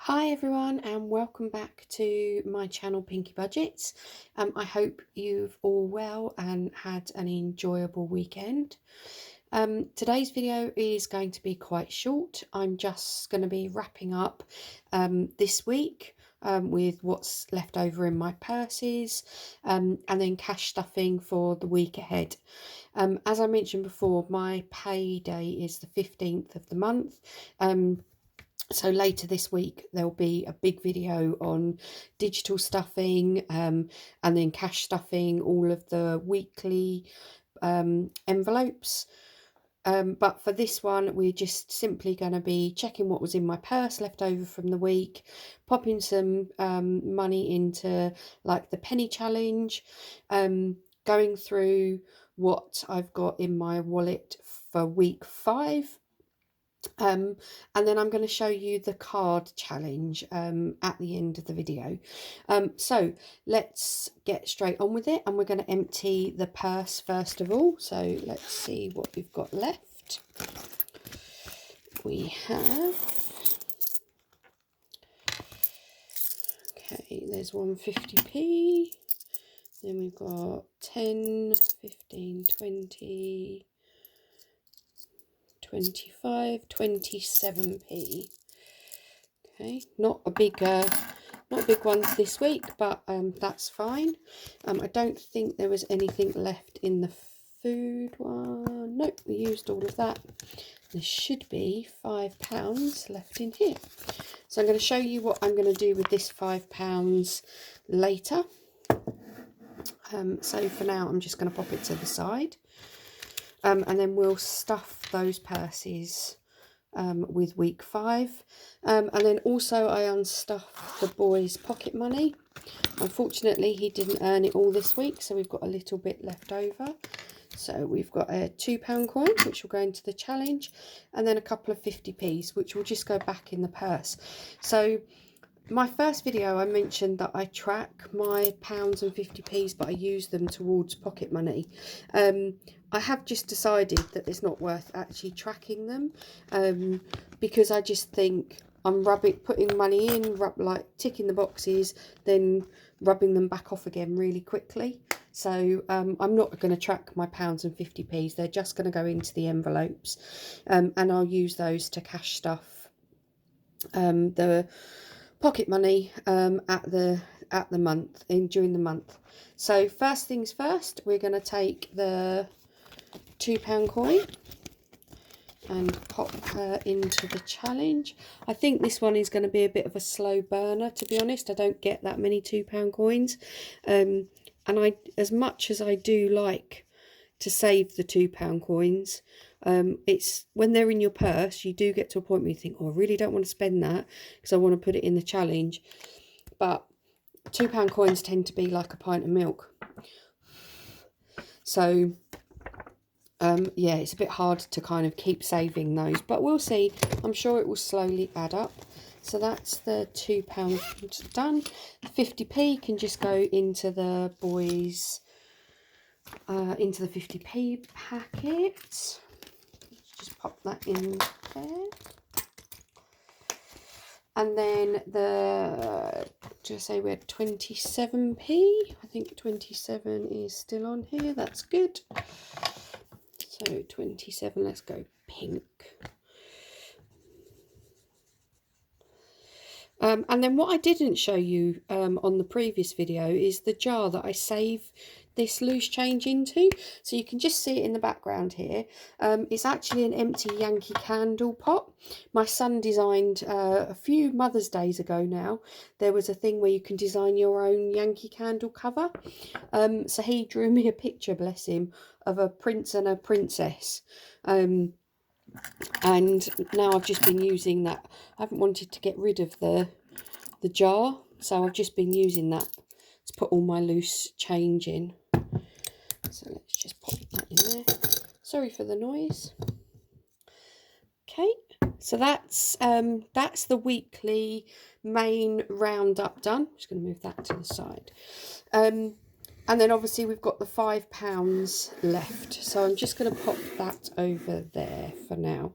Hi everyone and welcome back to my channel Pinky Budgets. I hope you've all well and had an enjoyable weekend. Today's video is going to be quite short. I'm just going to be wrapping up this week with what's left over in my purses and then cash stuffing for the week ahead. As I mentioned before, my payday is the 15th of the month. So later this week there'll be a big video on digital stuffing and then cash stuffing all of the weekly envelopes. But for this one we're just simply going to be checking what was in my purse left over from the week, popping some money into like the penny challenge, going through what I've got in my wallet for week 5. And then I'm going to show you the card challenge at the end of the video. So let's get straight on with it, and we're going to empty the purse first of all. So let's see what we've got left. We have, okay, there's 150p, then we've got 10, 15, 20, 25, 27p. Okay, not a big ones this week, but that's fine. I don't think there was anything left in the food one. Nope, we used all of that. There should be £5 left in here. So I'm going to show you what I'm going to do with this £5 later. So for now, I'm just going to pop it to the side. And then we'll stuff those purses with week 5. And then also I unstuffed the boy's pocket money. Unfortunately he didn't earn it all this week, so we've got a little bit left over. So we've got a £2 coin which will go into the challenge, and then a couple of 50p's which will just go back in the purse. So my first video I mentioned that I track my pounds and 50p's, but I use them towards pocket money. I have just decided that it's not worth actually tracking them, because I just think I'm putting money in, like ticking the boxes, then rubbing them back off again really quickly. So I'm not going to track my pounds and 50p's. They're just going to go into the envelopes, and I'll use those to cash stuff the pocket money at the month, during the month. So first things first, we're going to take the £2 coin and pop her into the challenge. I think this one is going to be a bit of a slow burner, to be honest. I don't get that many £2 coins, and as much as I do like to save the £2 coins, it's when they're in your purse, you do get to a point where you think, oh, I really don't want to spend that because I want to put it in the challenge. But £2 coins tend to be like a pint of milk. So yeah, it's a bit hard to kind of keep saving those, but we'll see. I'm sure it will slowly add up. So that's the £2 done. 50p can just go into the boys, into the 50p packet. Let's just pop that in there. And then just say we're 27p. I think 27 is still on here. That's good. So 27, let's go pink. And then what I didn't show you on the previous video is the jar that I save this loose change into. So you can just see it in the background here. It's actually an empty Yankee Candle pot. My son designed a few Mother's Days ago now. There was a thing where you can design your own Yankee Candle cover. So he drew me a picture, bless him, of a prince and a princess. And now I've just been using that. I haven't wanted to get rid of the jar, so I've just been using that to put all my loose change in. So let's just pop that in there. Sorry for the noise. Okay, so that's the weekly main roundup done. I'm just going to move that to the side. And then obviously we've got the £5 left, so I'm just going to pop that over there for now.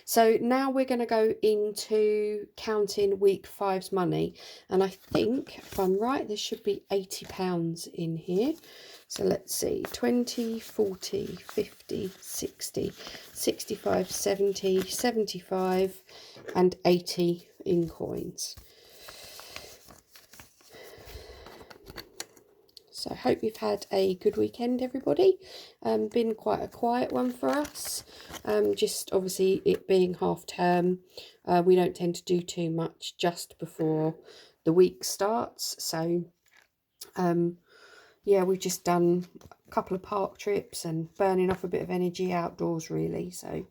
So now we're going to go into counting week 5's money. And I think, if I'm right, there should be £80 in here. So let's see, 20, 40, 50, 60, 65, 70, 75 and 80 in coins. So I hope you've had a good weekend, everybody. Been quite a quiet one for us. Just obviously it being half term, we don't tend to do too much just before the week starts. So yeah, we've just done a couple of park trips and burning off a bit of energy outdoors, really. So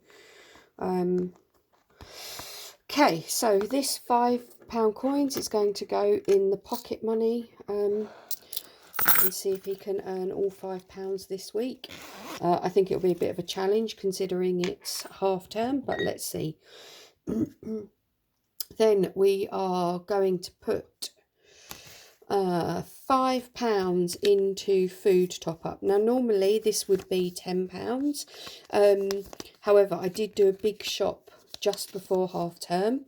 okay, so this £5 coins is going to go in the pocket money. And see if he can earn all £5 this week. I think it'll be a bit of a challenge considering it's half term, but let's see. Then we are going to put £5 into food top up. Now normally this would be £10. However, I did do a big shop just before half term.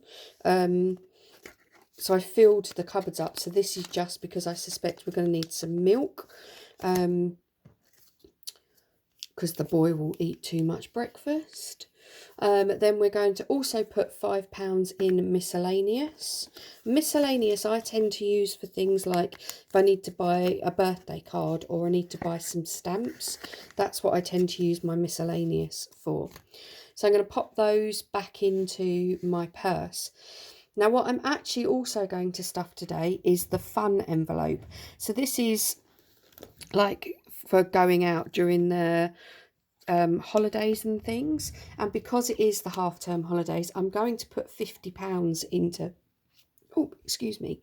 So I filled the cupboards up. So this is just because I suspect we're going to need some milk. Because the boy will eat too much breakfast. Then we're going to also put £5 in miscellaneous. Miscellaneous I tend to use for things like if I need to buy a birthday card or I need to buy some stamps. That's what I tend to use my miscellaneous for. So I'm going to pop those back into my purse. Now what I'm actually also going to stuff today is the fun envelope. So this is like for going out during the holidays and things, and because it is the half-term holidays, I'm going to put £50 into, oh excuse me,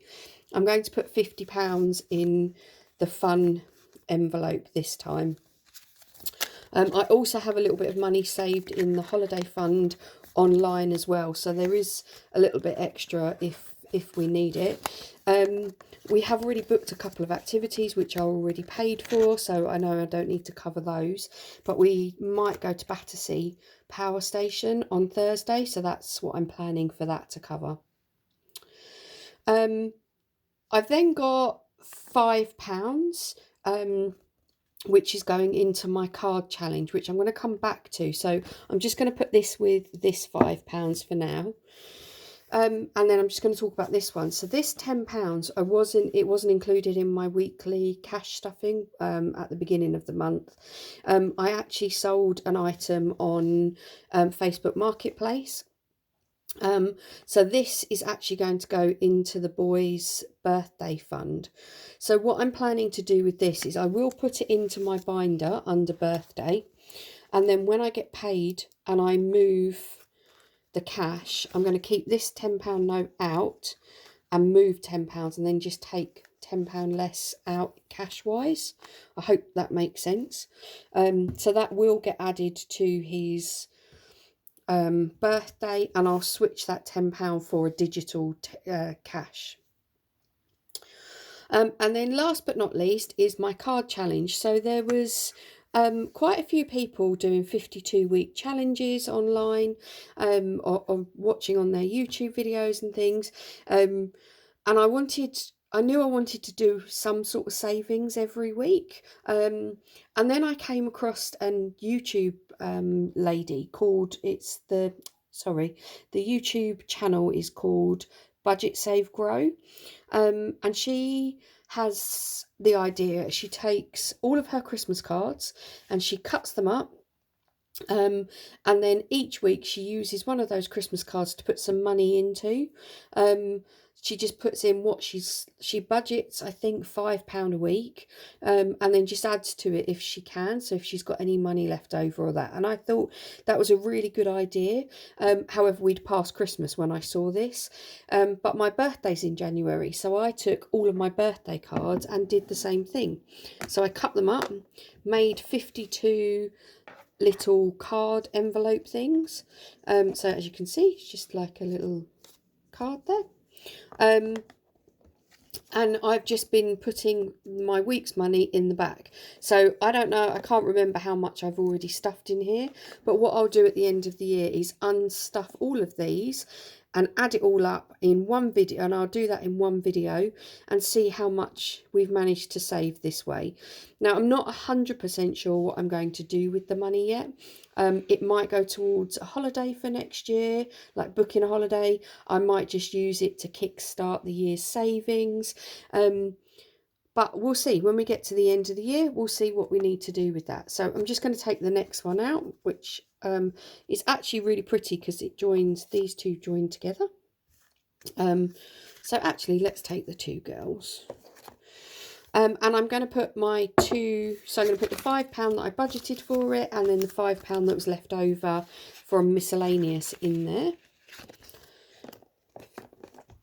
I'm going to put £50 in the fun envelope this time. I also have a little bit of money saved in the holiday fund online as well, so there is a little bit extra if we need it. We have already booked a couple of activities which are already paid for, so I know I don't need to cover those, but we might go to Battersea Power Station on Thursday, so that's what I'm planning for that to cover. I've then got £5 which is going into my card challenge, which I'm going to come back to. So I'm just going to put this with this £5 for now. And then I'm just going to talk about this one. So this £10, it wasn't included in my weekly cash stuffing at the beginning of the month. I actually sold an item on Facebook Marketplace. So this is actually going to go into the boys' birthday fund. So what I'm planning to do with this is I will put it into my binder under birthday, and then when I get paid and I move the cash, I'm going to keep this £10 note out and move £10 and then just take £10 less out cash wise. I hope that makes sense. So that will get added to his birthday, and I'll switch that £10 for a digital cash. And then last but not least is my card challenge. So there was quite a few people doing 52-week challenges online, or watching on their YouTube videos and things, and I knew I wanted to do some sort of savings every week. And then I came across a YouTube lady called, the YouTube channel is called Budget Save Grow. And she has the idea, she takes all of her Christmas cards and she cuts them up. And then each week she uses one of those Christmas cards to put some money into. She just puts in what she budgets, I think £5 a week, and then just adds to it if she can, so if she's got any money left over or that. And I thought that was a really good idea. However, we'd passed Christmas when I saw this, but my birthday's in January, so I took all of my birthday cards and did the same thing. So I cut them up, made 52 little card envelope things. So as you can see, it's just like a little card there. and I've just been putting my week's money in the back. So I don't know, I can't remember how much I've already stuffed in here, but what I'll do at the end of the year is unstuff all of these and add it all up in one video, and I'll do that in one video and see how much we've managed to save this way. Now, I'm not 100% sure what I'm going to do with the money yet. It might go towards a holiday for next year, like booking a holiday. I might just use it to kickstart the year's savings. But we'll see. When we get to the end of the year, we'll see what we need to do with that. So I'm just going to take the next one out, which is actually really pretty because it joins, these two join together. So actually, let's take the two girls. And I'm going to put my two, so I'm going to put the £5 that I budgeted for it, and then the £5 that was left over from miscellaneous in there.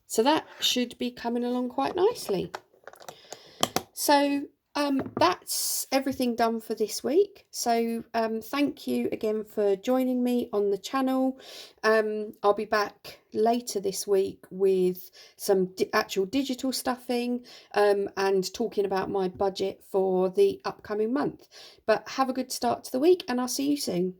So that should be coming along quite nicely. So that's everything done for this week. So thank you again for joining me on the channel. I'll be back later this week with some actual digital stuffing and talking about my budget for the upcoming month. But have a good start to the week, and I'll see you soon.